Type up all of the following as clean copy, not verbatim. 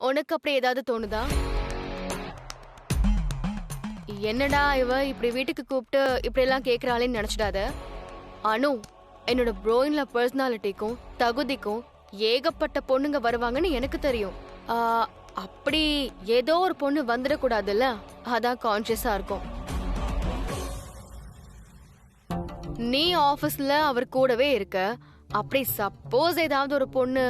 உனக்கு அப்படி ஏதாவது தோணுதா? என்னடா இவ இப்படி வீட்டுக்கு கூப்பிட்டு இப்படி எல்லாம் கேக்குறாளேன்னு நினைச்சிடாத. அனு, என்னோட ப்ரோயின்ல பர்சனாலிட்டிக்கும் தகுதிக்கும் ஏகப்பட்ட பொண்ணுங்க வருவாங்கன்னு எனக்கு தெரியும். அப்படி ஏதோ ஒரு பொண்ணு வந்துடக்கூடாதுல்ல, அதான் கான்சியஸா இருக்கும். நீ ஆபீஸ்ல அவர் கூடவே இருக்க, அப்படி சப்போஸ் ஏதாவது ஒரு பொண்ணு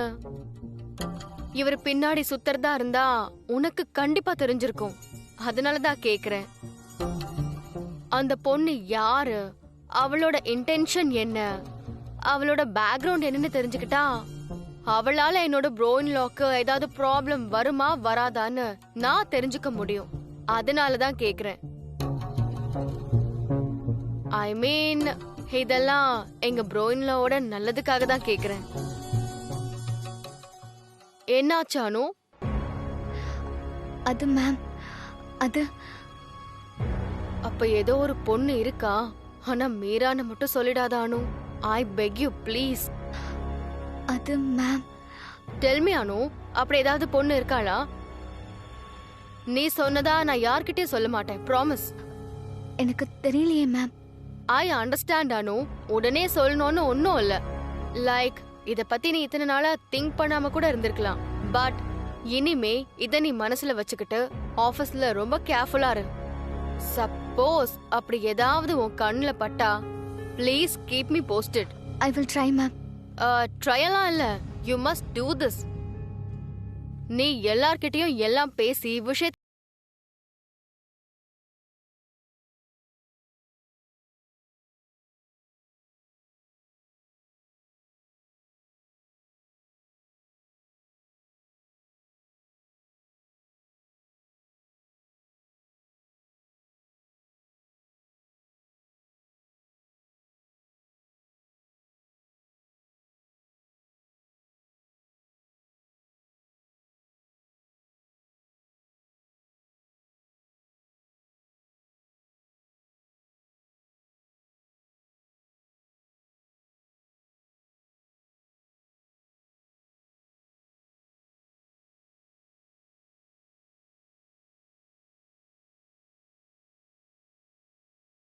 இவர் பின்னாடி சுத்துறதா இருந்தா உனக்கு கண்டிப்பா தெரிஞ்சிருக்கும். அதனாலதான் கேக்குறேன், அந்த பொண்ணு யாரு, அவளோட இன்டென்ஷன் என்ன, அவளோட பேக்ரவுண்ட் என்னன்னு தெரிஞ்சுக்கிட்டா அவளால என்னோட ப்ரோயின் லாக்கு ஏதாவது ப்ராப்ளம் வருமா வராதான்னு நான் தெரிஞ்சுக்க முடியும். அதனாலதான் கேக்குறேன். ஐ மீன், இதெல்லாம் எங்க ப்ரோயின் லாவோட நல்லதுக்காக தான் கேக்குறேன். என்னாச்சானு? அது மேம், அது அப்ப ஏதோ ஒரு பொண்ணு இருக்கா. ஆனா மீரான்னு மட்டும் சொல்லிடாதானு. ஐ பெக் யூ ப்ளீஸ். அது மேம், டெல் மீ அனு, அப்படி ஏதாவது பொண்ணு இருக்காளா? நீ சொன்னதா நான் யார்கிட்டயும் சொல்ல மாட்டேன், ப்ராமிஸ். எனக்கு தெரியலையே மேம். ஐ அண்டர்ஸ்டாண்ட் அனு, உடனே சொல்லணும்னு ஒன்னும் இல்ல. லைக் இத பத்தி நீ இத்தனை நாளா திங்க் பண்ணாம கூட இருந்திருக்கலாம். பட் இனிமே இத நீ மனசுல வச்சுக்கிட்டு ஆபீஸ்ல ரொம்ப கேர்ஃபுல்லா இரு. சப்போஸ் அப்படி ஏதாவது உன் கண்ணுல பட்டா please keep me posted. I will try ma'am. ட்ரையெல்லாம் இல்ல, யூ மஸ்ட் டூ திஸ். நீ எல்லார்கிட்டயும் எல்லாம் பேசி விஷயத்தை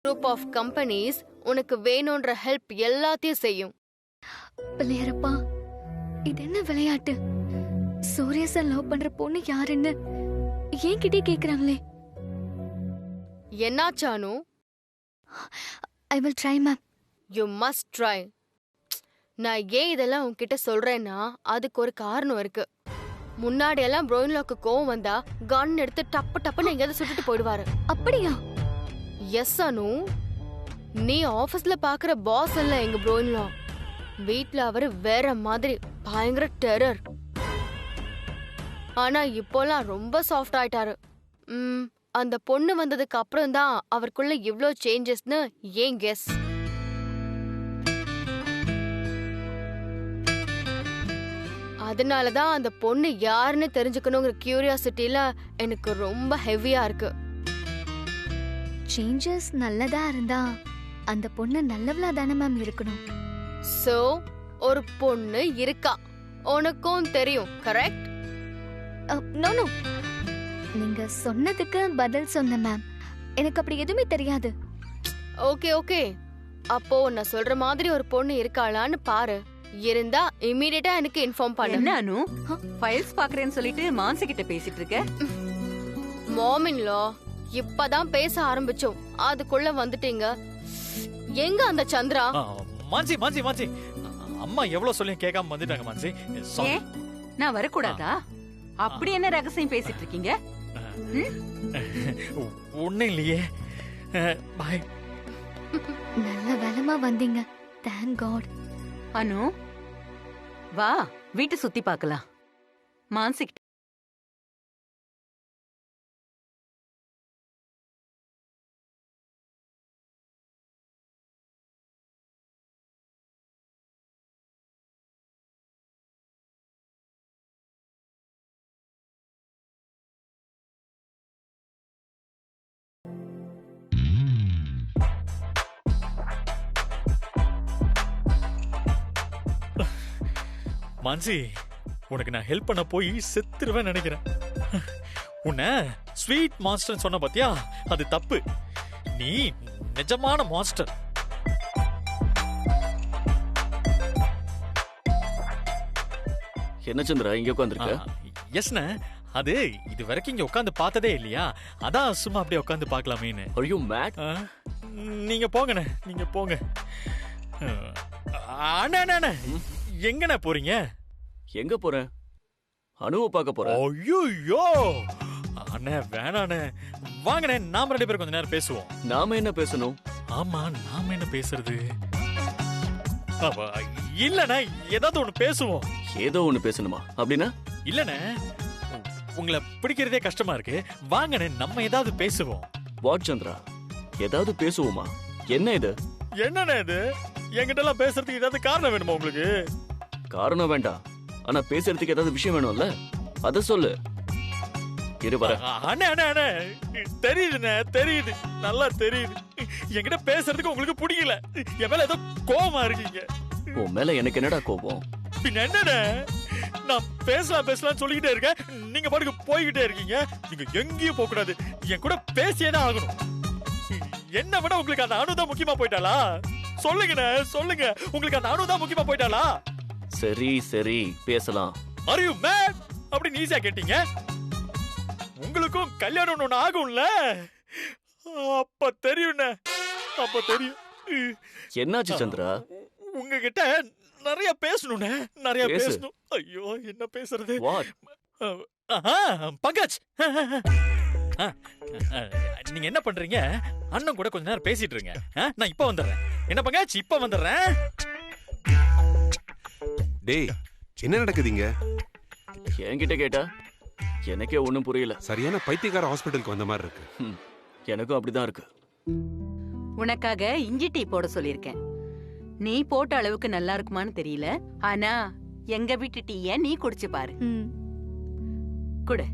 குரூப் ஆஃப் கம்பெனிஸ் உனக்கு வேணும்ன்ற ஹெல்ப் எல்லாத்தையும் செய்யும். பிள்ளையாரப்பா, இது என்ன விளையாட்டு? சூர்யா சார் லவ் பண்ற பொண்ணு யாருன்னு என்கிட்டே கேக்குறாங்களே. என்னாச்சானு? I will try ma'am. You must try. நான் ஏன் இதெல்லாம் உன்கிட்ட சொல்றேன்னா அதுக்கு ஒரு காரணம் இருக்கு. முன்னாடி எல்லாம் ப்ரோயின்லாக்கு கோவம் வந்தா கன் எடுத்து டப்பு டப்புன்னு எங்கேயாவது சுட்டுட்டு போயிடுவாரு. அப்படியா? எஸ் அனு, நீ ஆபீஸ்ல பாக்குற பாஸ் இல்ல எங்க ப்ரோயின்லா. வீட்ல அவரு வேற மாதிரி பயங்கர டெரர். ஆனா இப்போலாம் ரொம்ப சாஃப்ட் ஆயிட்டாரு. அந்த பொண்ணு வந்ததுக்கு அப்புறம் தான் அவருக்குள்ள இவ்ளோ சேஞ்சஸ்னு ஏன் கெஸ். அதனாலதான் அந்த பொண்ணு யாருன்னு தெரிஞ்சுக்கணுங்கிற கியூரியாசிட்டில எனக்கு ரொம்ப ஹெவியா இருக்கு. சேஞ்சஸ் நல்லதா இருந்தா அந்த பொண்ணு நல்லவளா தானே மேம் இருக்கணும். சோ ஒரு பொண்ணு இருக்கா, உனக்கும் தெரியும், கரெக்ட்? நோ நோ, நீங்க சொன்னதுக்கு பதில் சொன்ன மேம். எனக்கு அப்படி எதுவுமே தெரியாது. ஓகே ஓகே, அப்போ நான் சொல்ற மாதிரி ஒரு பொண்ணு இருக்காளான்னு பாரு. இருந்தா இமிடியேட்டா எனக்கு இன்ஃபார்ம் பண்ணு. என்ன அனு, ஃபைல்ஸ் பாக்குறேன்னு சொல்லிட்டு மான்சி கிட்ட பேசிட்டு இருக்க? மாமின்லோ, இப்பதான் பேச ஆரம்பிச்சோம், அதுக்குள்ள வந்துட்டீங்க. எங்க அந்த சந்திரா? மான்சி மான்சி மான்சி, அம்மா எவ்வளவு சொல்லி கேட்காம வந்துட்டாங்க மான்சி. ஏன் நான் வரக்கூடாதா? அப்படி என்ன ரகசியம் பேசிட்டு இருக்கீங்க? ஒன்னும் இல்லையே. பாய். நல்ல வேலமா வந்தீங்க. Thank God. அனு வா, வீட்டை சுத்தி பார்க்கலாம். மான்சி மான்சி, உனக்கு நான் ஹெல்ப் பண்ண போய் செத்துருவேன் நினைக்கிறேன். உன்னை ஸ்வீட் மாஸ்டர் சொன்ன பாத்தியா, அது தப்பு. நீ நிஜமான மாஸ்டர். என்ன சந்திரா இங்க உட்காந்துருக்க? எஸ்ண்ண, அது இது வரைக்கும் இங்க உட்காந்து பார்த்ததே இல்லையா, அதான் சும்மா அப்படியே உட்காந்து பார்க்கலாமேன்னு. Are you mad? நீங்க போங்கண்ணே, நீங்க போங்க. அண்ணா அண்ணா, எங்கண்ணே போறீங்க? எங்க போறேன்? அனுவை பார்க்க போறேன். ஐயோ அண்ணே, வேணாண்ணே, வாங்கண்ணே, நாம 2 பேரும் கொஞ்ச நேரம் பேசுவோம். நாம என்ன பேசணும்? ஆமா, நாம என்ன பேசுறது? இல்லண்ணே, ஏதாவது ஒண்ணு பேசுவோம். ஏதோ ஒண்ணு பேசணுமா? அப்படின்னா? இல்லண்ணே, உங்களை பிடிக்கிறதே கஷ்டமா இருக்கு. வாங்கண்ணே, நம்ம ஏதாவது பேசுவோம். வாட் சந்திரா, ஏதாவது பேசுவோமா? என்ன இது? என்னண்ணே இது? என்கிட்ட எல்லாம் பேசுறதுக்கு ஏதாவது காரணம் வேணுமா உங்களுக்கு? காரணம் வேண்டாம், ஆனா பேசுறதுக்கு ஏதாவது விஷயம் வேணும்ல, அத சொல்லு. இரு வர. அண்ணே அண்ணே அண்ணே, தெரியுதுண்ணே, தெரியுது, நல்லா தெரியுது. என்கிட்ட பேசுறதுக்கு உங்களுக்கு பிடிக்கல. என் மேல ஏதோ கோவமா இருக்கீங்க. உன் மேல எனக்கு என்னடா கோபம்? பின்ன என்னண்ணே, நான் பேசலாம் சொல்லிக்கிட்டே இருக்கேன், நீங்க பாட்டுக்கு போய்கிட்டே இருக்கீங்க. நீங்க எங்கேயும் போக கூடாது, என் கூட பேசியே தான் ஆகணும். என்ன விட உங்களுக்கு அந்த அணு தான் முக்கியமா போயிட்டாளா? சொல்லுங்கண்ணே, சொல்லுங்க, உங்களுக்கு அந்த அணு தான் முக்கியமா போயிட்டாளா? சரி சரி பேசலாம். Are you mad? அப்படி ஈஸியா கேட்டீங்க. உங்களுக்கும் கல்யாணம் ஒண்ணு ஆகும்ல, அப்ப தெரியும்ண்ணே, அப்ப தெரியும். என்னாச்சு சந்திரா? உங்ககிட்ட நிறைய பேசணும்ண்ணே, நிறைய பேசு. பேசணும். ஐயோ, என்ன பேசுறது? வாட்? பங்கஜ், நீங்க என்ன பண்றீங்க? அண்ணன் கூட கொஞ்ச நேரம் பேசிட்டு இருங்க. நான் இப்ப வந்துடுறேன். என்ன பங்கஜ், இப்ப வந்துடுறேன். டேய், என்ன நடக்குதுங்க? என்கிட்ட கேட்டா எனக்கே ஒண்ணும் புரியல. சரியான பைத்தியக்கார ஹாஸ்பிட்டலுக்கு வந்த மாதிரி இருக்கு. எனக்கும் அப்படிதான் இருக்கு. உனக்காக இஞ்சி டீ போட சொல்லிருக்கேன். நீ போட்ட அளவுக்கு நல்லா இருக்குமான்னு தெரியல, ஆனா எங்க வீட்டு டீய நீ குடிச்சு பாரு. குடு.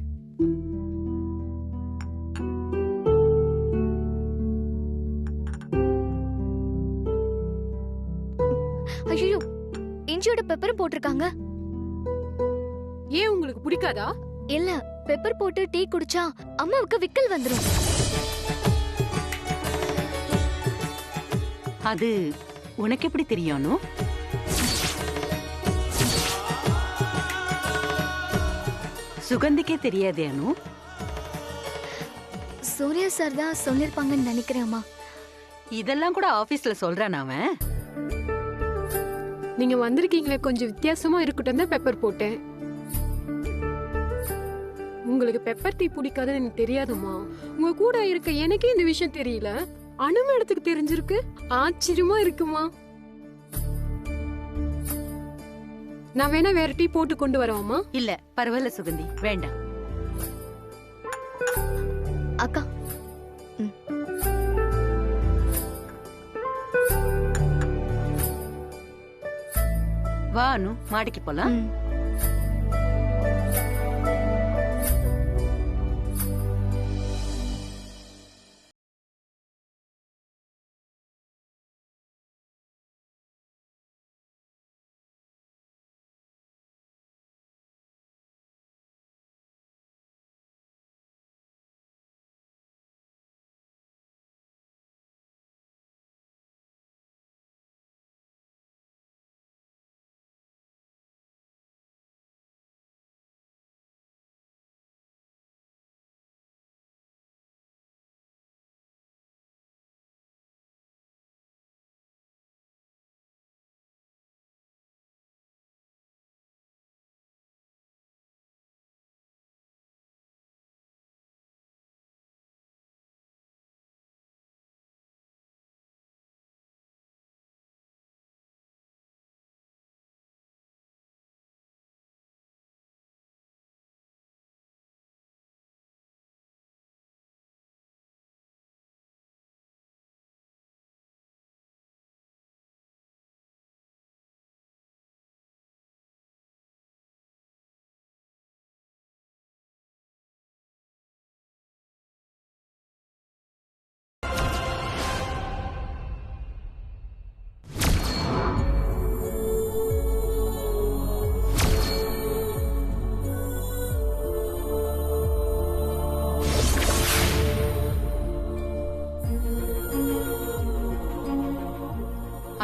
ஐயோ, இஞ்சியோட பெப்பரும் போட்டிருக்காங்க. ஏன் உங்களுக்கு பிடிக்காதா? இல்ல, பெப்பர் போட்டு டீ குடிச்சா அம்மாவுக்கு விக்கல் வந்துரும். அது உனக்கு எப்படி தெரியும்? சுகந்திக்கே தெரியாதே அனு? சூர்யா சார் தான் சொல்லிருப்பாங்கன்னு நினைக்கிறேன் அம்மா. இதெல்லாம் கூட ஆபீஸ்ல சொல்றான் அவன். நீங்க வந்திருக்கீங்களே, கொஞ்சம் வித்தியாசமா இருக்கட்டும் தான் பெப்பர் போட்டேன். உங்களுக்கு பெப்பர் டீ பிடிக்காதுன்னு எனக்கு தெரியாதுமா. உங்க கூட இருக்க எனக்கே இந்த விஷயம் தெரியல. அனு மேடத்துக்கு தெரிஞ்சிருக்கு, ஆச்சரியமா இருக்குமா. நான் வேணா வேற டீ போட்டு கொண்டு வரவாமா? இல்ல பரவாயில்ல சுகந்தி, வேண்டாம். அக்கா, வா அனு, மாடிக்கு போலாம்.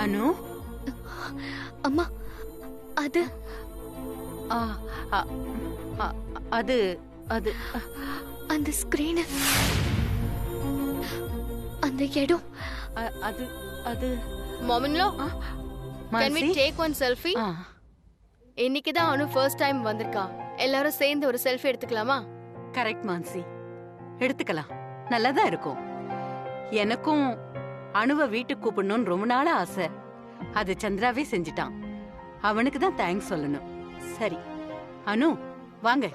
அனு அம்மா அது ஆ, ஆ, ஆ, அது அது அந்த ஸ்கிரீன், அந்த இடம். அது அது மாமின்லோ, can we Mansi take one selfie? ஆ, இன்னைக்கு தான் அனு ஃபர்ஸ்ட் டைம் வந்திருக்கா. எல்லாரும் சேர்ந்து ஒரு செல்ஃபி எடுத்துக்கலாமா? கரெக்ட் மான்சி, எடுத்துக்கலாம். நல்லதா இருக்கும். எனக்கும் அனுவை வீட்டுக்கு கூப்பிடணும்னு ரொம்ப நாளா ஆசை. அது சந்திராவே செஞ்சுட்டான். அவனுக்கு தான் தேங்க்ஸ் சொல்லணும். சரி அனு, வாங்க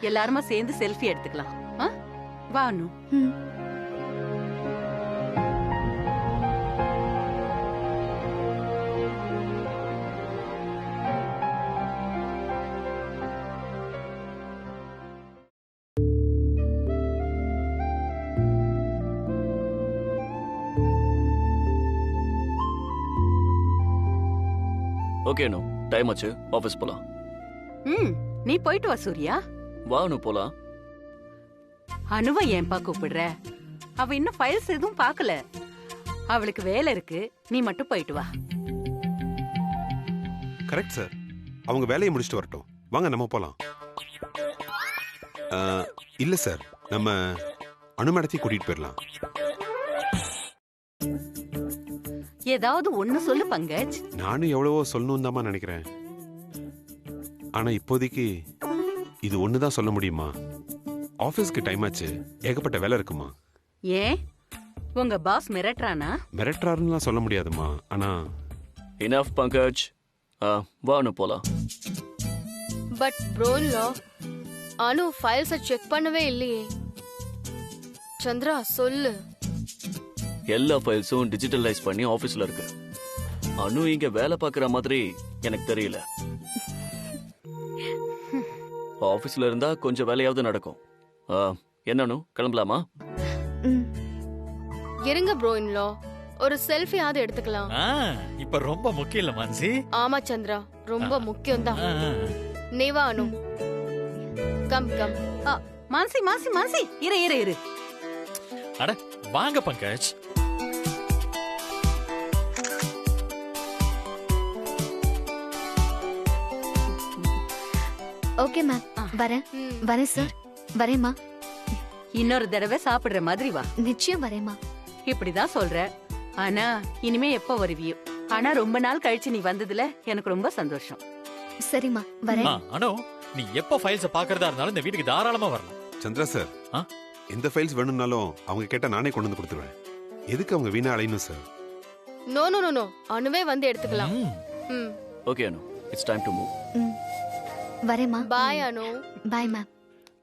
எல்லாருமா சேர்ந்து செல்ஃபி எடுத்துக்கலாம். ஆ? வா அனு. ம். ஓகே அனு, டைம் ஆச்சு, ஆஃபீஸ் போலாம். ம், நீ போயிட்டு வா சூர்யா. வா அனு போலாம். அனுவை ஏன்பா கூப்பிடுற? அவ இன்னும் ஃபைல்ஸ் எதுவும் பார்க்கல. அவளுக்கு வேலை இருக்கு, நீ மட்டும் போயிட்டு வா. Correct sir. அவங்க வேலையை முடிச்சுட்டு வரட்டும். வாங்க நம்ம போலாம். இல்ல சார், நம்ம அனு மேடத்தையும் கூட்டிட்டு போயிடலாம். ஏதாவது ஒண்ணு சொல்லு பங்கஜ். நானும் எவ்வளவோ சொல்லணும் தாமா நினைக்கிறேன். ஆனா இப்போதைக்கு இது ஒண்ணுதான் சொல்ல முடியுமா? ஆபீஸ்க்கு டைம் ஆச்சு, ஏகப்பட்ட வேலை இருக்குமா. ஏன் உங்க பாஸ் மிரட்டுறானா? மிரட்டுறாருன்னு சொல்ல முடியாதுமா. ஆனா இனஃப் பங்கஜ், வா அனு போலாம். பட் ப்ரோன்லோ, அனு ஃபைல்ஸை செக் பண்ணவே இல்லையே. சந்திரா சொல்லு. எல்லா ஃபைல்ஸும் டிஜிட்டலைஸ் பண்ணி ஆபீஸ்ல இருக்கு. அனு இங்க வேலை பார்க்குற மாதிரி எனக்கு தெரியல. ஆபீஸ்ல இருந்தா கொஞ்சம் வேலையாவது நடக்கும். என்ன அனு, கிளம்பலாமா? ம். இருங்க ப்ரோன்லோ, ஒரு செல்ஃபியாவது எடுத்துக்கலாம். இப்ப ரொம்ப முக்கியம் இல்ல மான்சி. ஆமா சந்திரா, ரொம்ப முக்கியம் தான். நீ வா அனு. Come come. மான்சி மான்சி மான்சி, இரு இரு இரு. அட வாங்க பங்கஜ். ஓகே மேம், வரேன். ம். வரேன் சார், வரேம்மா. இன்னொரு தடவை சாப்பிடுற மாதிரி வா. நிச்சயம் வரேம்மா. இப்படிதான் சொல்ற. ஆனா இனிமே எப்ப வருவியோ. ஆனா ரொம்ப நாள் கழிச்சு நீ வந்ததுல எனக்கு ரொம்ப சந்தோஷம். சரிம்மா, வரேன். அனு, நீ எப்ப ஃபைல்ஸ பாக்குறதா இருந்தாலும் இந்த வீட்டுக்கு தாராளமா வரலாம். சந்திரா சார், எந்த ஃபைல்ஸ் வேணும்னாலும் அவங்க கேட்டா நானே கொண்டு வந்து கொடுத்துருவேன். எதுக்கு அவங்க வீணா அலையணும் sir? No no no no, அனுவே வந்து எடுத்துக்கலாம். ம். Okay Anu, it's time to move. ம். வரேம்மா. பாய் அனு. Bye ma'am.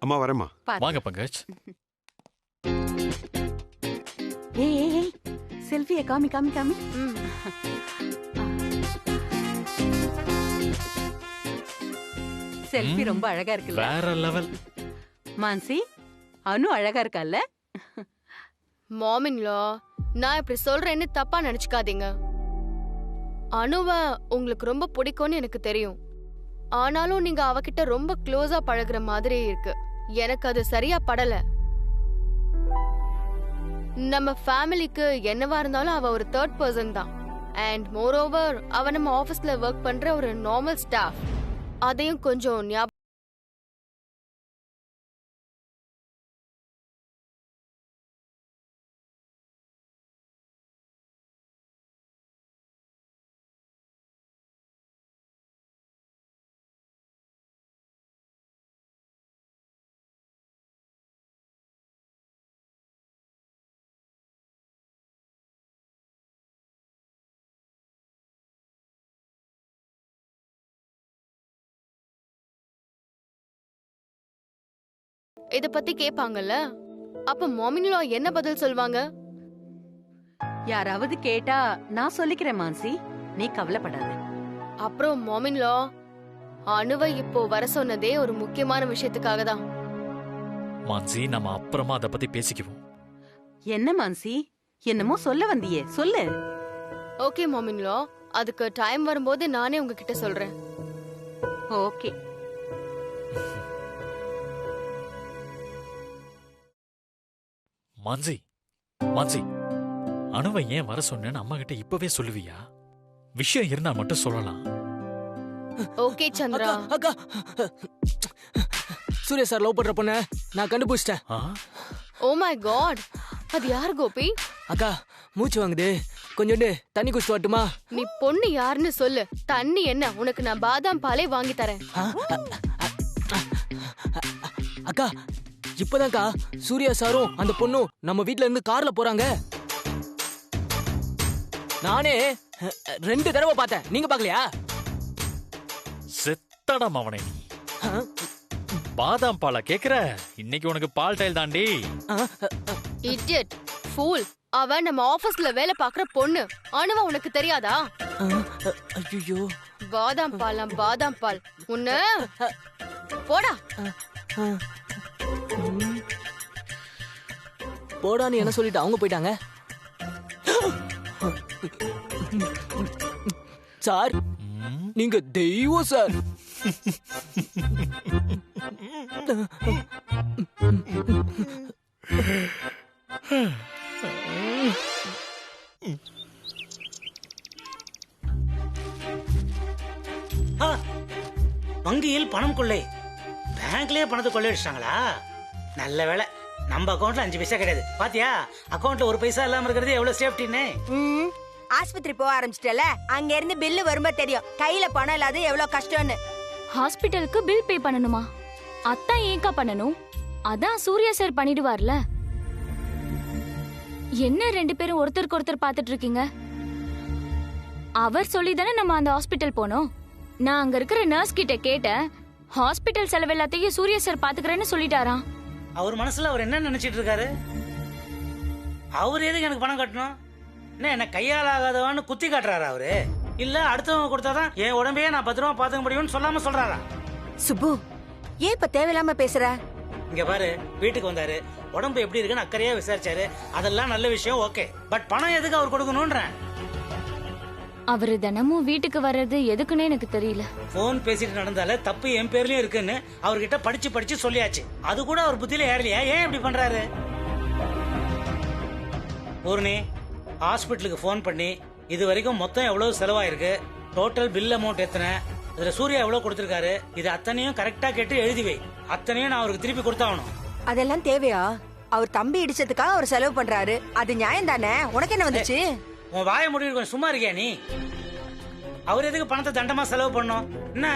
அம்மா வரேம்மா. வாங்க பங்கஜ். ஏய் செல்ஃபியை காமி காமி காமி. ம். செல்ஃபி ரொம்ப அழகா இருக்குல்ல? வேற லெவல். மான்சி, அனு அழகா இருக்கால்ல? மாமின்லோ, நான் இப்படி சொல்றேன்னு தப்பா நினைச்சுக்காதீங்க. அனுவ உங்களுக்கு ரொம்ப பிடிக்கும்னு எனக்கு தெரியும். ஆனாலும் நீங்க அவகிட்ட ரொம்ப க்ளோஸா பழகுற மாதிரி இருக்கு. எனக்கு அது சரியா படல. நம்ம ஃபேமிலிக்கு என்னவா இருந்தாலும் அவ ஒரு தேர்ட் பர்சன் தான். அண்ட் மோர் ஓவர், அவ நம்ம ஆபீஸ்ல ஒர்க் பண்ற ஒரு நார்மல் ஸ்டாஃப். அதையும் கொஞ்சம் ஞாபகம். இத பத்தி கேட்பாங்கல்ல, அப்ப மாமின்லா என்ன பதில் சொல்வாங்க? யாராவது கேட்டா நான் சொல்லிக்கிறேன் மான்சி, நீ கவலைப்படாத. அப்புறம் மாமின்லா, அனுவை இப்போ வர சொன்னதே ஒரு முக்கியமான விஷயத்துக்காக தான். மான்சி, நம்ம அப்புறமா அத பத்தி பேசிக்குவோம். என்ன மான்சி, என்னமோ சொல்ல வந்தியே, சொல்லு. ஓகே மாமின்லா, அதுக்கு டைம் வரும்போது நானே உங்ககிட்ட சொல்றேன். ஓகே. மான்சி, மான்சி, அனுவை ஏன் வர சொன்னேன்னு அம்மா கிட்ட இப்பவே சொல்லுவியா? விஷயம் இருந்தா மட்டும் சொல்லலாம். ஓகே சந்திரா. அக்கா சூர்யா சார் லவ் பண்ற பொண்ண நான் கண்டுபிடிச்சிட்டேன். ஓ மை காட், அது யார் கோபி? அக்கா மூச்சு வாங்குது, கொஞ்சோண்டு தண்ணி குடிச்சிட்டு வரட்டுமா? நீ பொண்ணு யாருன்னு சொல்லு. தண்ணி என்ன, உனக்கு நான் பாதாம் பாலே வாங்கி தரேன். அக்கா இப்பதான்க்கா சூர்யா சாரும் அந்த பொண்ணும் நம்ம வீட்ல இருந்து கார்ல போறாங்க. நானே 2 தடவை பார்த்தேன், நீங்க பாக்கலையா? செத்தடா அவனை. பாதாம் பாலா கேக்குற? இன்னைக்கு உனக்கு பால் டைல் தாண்டி. Idiot, fool. அவ நம்ம ஆபீஸ்ல வேலை பாக்குற பொண்ணு. அனுவா உனக்கு தெரியாதா? ஐயோ, பாதாம் பாதாம் பால். உன்ன போடா. போடான்னு என்ன சொல்லிட்டு அவங்க போயிட்டாங்க. சார் நீங்க தெய்வம் சார். வங்கியில் பணம் கொள்ளை. பேங்க்லயே பணத்தை கொள்ளையடிச்சிட்டாங்களா? நல்ல வேலை, நம்ம அக்கவுண்ட்ல 5 பைசா கிடையாது. பாத்தியா, அக்கவுண்ட்ல 1 பைசா இல்லாம இருக்கிறது எவ்வளவு சேஃப்டின்னு. ஆஸ்பத்திரி போக ஆரம்பிச்சிட்டல, அங்க இருந்து பில்லு வரும்ப தெரியும். கையில பணம் இல்லாத எவ்வளவு கஷ்டம்னு. ஹாஸ்பிட்டலுக்கு பில் பே பண்ணணுமா? அதான் ஏங்கா பண்ணணும்? அதான் சூர்யா சார் பண்ணிடுவார்ல. என்ன 2 பேரும் ஒருத்தருக்கு ஒருத்தர் பாத்துட்டு இருக்கீங்க? அவர் சொல்லி தானே நம்ம அந்த ஹாஸ்பிட்டல் போனோம். நான் அங்க இருக்கிற நர்ஸ் கிட்ட கேட்டேன். ஹாஸ்பிட்டல் செலவு எல்லாத்தையும் சூர்யா சார் பாத்துக்கிறேன்னு சொல்லிட்டாராம். அவர் மனசுல அவர் என்ன நினைச்சிட்டு இருக்காரு? அவர் எதுக்கு எனக்கு பணம் கட்டணும்? என்ன கையால் ஆகாதவான்னு குத்தி காட்டுறாரா அவரு? இல்ல அடுத்தவங்க கொடுத்தாதான் என் உடம்பையே நான் பத்திரமா பாத்துக்க முடியும்னு சொல்லாம சொல்றாரா? சுப்பு, ஏன் இப்ப தேவையில்லாம பேசுற? இங்க பாரு, வீட்டுக்கு வந்தாரு, உடம்பு எப்படி இருக்குன்னு அக்கறையா விசாரிச்சாரு. அதெல்லாம் நல்ல விஷயம், ஓகே. பட் பணம் எதுக்கு அவர் கொடுக்கணும்ன்றேன். அவரு தினமும் வீட்டுக்கு வர்றது எதுக்குன்னு எனக்கு தெரியல. போன் பேசிட்டு நடந்தால தப்பு என் பேர்லயும் இருக்குன்னு அவர்கிட்ட படிச்சு படிச்சு சொல்லியாச்சு. அது கூட அவர் புத்தியில ஏறலையா? ஏன் இப்படி பண்றாரு? பூர்ணி, ஹாஸ்பிட்டலுக்கு போன் பண்ணி இது வரைக்கும் மொத்தம் எவ்வளவு செலவாயிருக்கு, டோட்டல் பில் அமௌண்ட் எத்தனை, இதுல சூர்யா எவ்வளவு கொடுத்திருக்காரு, இது அத்தனையும் கரெக்டா கேட்டு எழுதி வை. அத்தனையும் நான் அவருக்கு திருப்பி கொடுத்தாகணும். அதெல்லாம் தேவையா? அவர் தம்பி இடிச்சதுக்காக அவர் செலவு பண்றாரு, அது நியாயம் தானே? உனக்கு என்ன வந்துச்சு? உன் வாய முடிவு கொஞ்சம் சும்மா இருக்கியா நீ? அவர் எதுக்கு பணத்தை தண்டமா செலவு பண்ணோம்? என்ன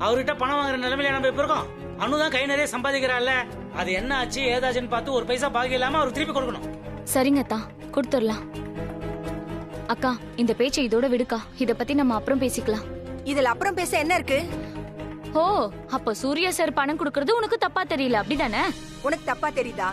அவர்கிட்ட பணம் வாங்குற நிலைமையில நம்ம இப்ப இருக்கோம்? அனுதான் கை நிறைய சம்பாதிக்கிறாள்ல, அது என்ன ஆச்சு ஏதாச்சுன்னு பார்த்து 1 பைசா பாக்கி இல்லாம அவருக்கு திருப்பி கொடுக்கணும். சரிங்க அத்தா, கொடுத்துடலாம். அக்கா, இந்த பேச்சை இதோட விடுக்கா. இத பத்தி நம்ம அப்புறம் பேசிக்கலாம். இதுல அப்புறம் பேச என்ன இருக்கு? ஓ, அப்ப சூர்யா சார் பணம் கொடுக்கறது உனக்கு தப்பா தெரியல, அப்படிதானே? உனக்கு தப்பா தெரியுதா?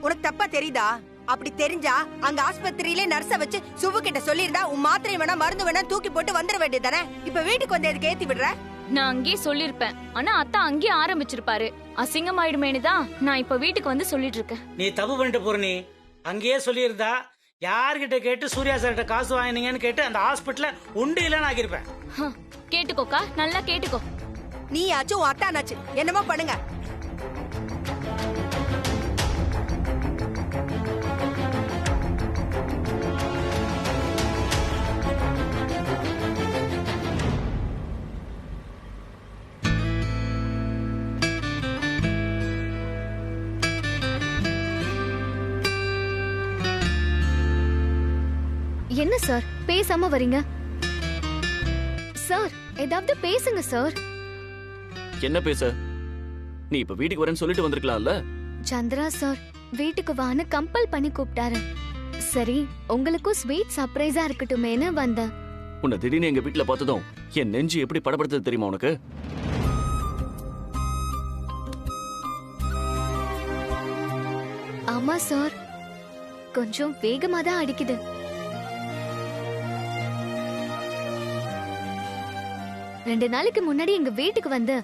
உனக்கு தப்பா தெரியுதா? அப்படி தெரிஞ்சா அங்க ஆஸ்பத்திரியிலே நர்ஸ வச்சு சுவு கிட்ட சொல்லிருந்தா உன் மாத்திரை வேணா மருந்து வேணா தூக்கி போட்டு வந்துட வேண்டியதானே? இப்ப வீட்டுக்கு வந்து எதுக்கு ஏத்தி விடுற? நான் அங்கேயே சொல்லிருப்பேன். ஆனா அத்தா அங்கேயே ஆரம்பிச்சிருப்பாரு. அசிங்கமாயிடுமேனு தான் நான் இப்ப வீட்டுக்கு வந்து சொல்லிட்டு இருக்கேன். நீ தப்பு பண்ணிட்டு பூர்ணி. அங்கேயே சொல்லியிருந்தா யார்கிட்ட கேட்டு சூர்யா சார்கிட்ட காசு வாங்கினீங்கன்னு கேட்டு அந்த ஹாஸ்பிட்டல உண்டு இல்லன்னு ஆகிருப்பேன். கேட்டுக்கோக்கா, நல்லா கேட்டுக்கோ. நீ ஆச்சு உன் அத்தானாச்சு, என்னமோ பண்ணுங்க. என்ன சார் பேசாம வரீங்க? சார் ஏதாவது பேசுங்க சார். என்ன பேச? நீ இப்ப வீட்டுக்கு வரேன்னு சொல்லிட்டு வந்திருக்கலாம்ல. சந்திரா சார் வீட்டுக்கு வான்னு கம்பல் பண்ணி கூப்பிட்டாரு. சரி, உங்களுக்கும் ஸ்வீட் சர்ப்ரைஸா இருக்கட்டுமேனு வந்தேன். உன்னை திடீர்னு எங்க வீட்டுல பார்த்ததும் என் நெஞ்சு எப்படி படபடுத்தது தெரியுமா உனக்கு? ஆமா சார், கொஞ்சம் வேகமா தான் அடிக்குது. ரெண்டு நாளைக்கு முன்னாடி எங்க வீட்டுக்கு வந்து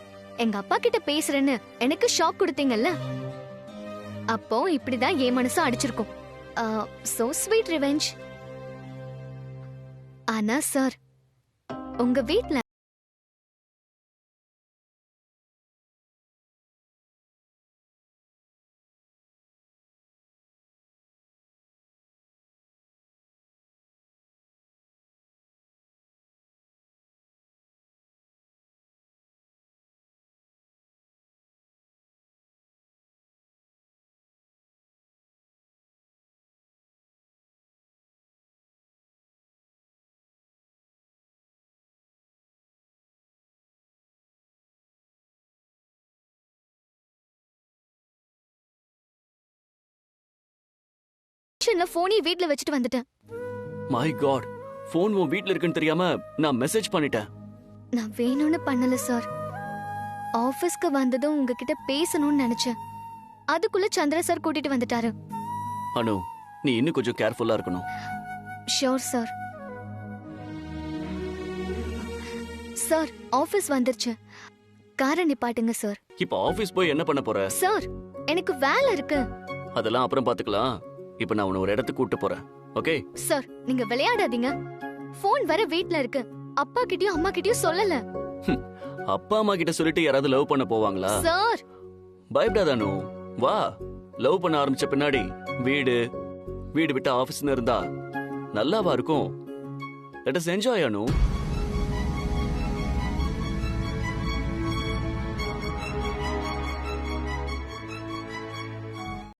எங்க அப்பா கிட்ட பேசுறேன்னு எனக்கு ஷாக் கொடுத்தீங்கல்ல, அப்போ இப்படிதான் என் மனசு அடிச்சிருக்கும். So sweet revenge. ஆனா சார், உங்க வீட்ல கிச்சன்ல போனையும் வீட்ல வச்சுட்டு வந்துட்டேன். மை காட், போன் உன் வீட்ல இருக்குன்னு தெரியாம நான் மெசேஜ் பண்ணிட்டேன். நான் வேணும்னு பண்ணல சார். ஆபீஸ்க்கு வந்ததும் உங்ககிட்ட பேசணும்னு நினைச்சேன். அதுக்குள்ள சந்திர சார் கூட்டிட்டு வந்துட்டாரு. அனு, நீ இன்னும் கொஞ்சம் கேர்ஃபுல்லா இருக்கணும். Sure sir. சார், ஆபீஸ் வந்துருச்சு. காரை நிப்பாட்டுங்க சார். இப்ப ஆபீஸ் போய் என்ன பண்ண போற? சார், எனக்கு வேலை இருக்கு. அதெல்லாம் அப்புறம் பாத்துக்கலாம். இப்ப நான் உன்னை ஒரு இடத்துக்கு கூட்டு போறேன். ஓகே சார், நீங்க விளையாடாதீங்க. போன் வர வீட்ல இருக்கு. அப்பா கிட்டயும் அம்மா கிட்டயும் சொல்லல. அப்பா அம்மா கிட்ட சொல்லிட்டு யாராவது லவ் பண்ண போவாங்களா? சார், பயப்படாத அனு, வா. லவ் பண்ண ஆரம்பிச்ச பின்னாடி வீடு விட்டு ஆபீஸ்னு இருந்தா நல்லாவா இருக்கும்? லெட் அஸ் என்ஜாய் அனு.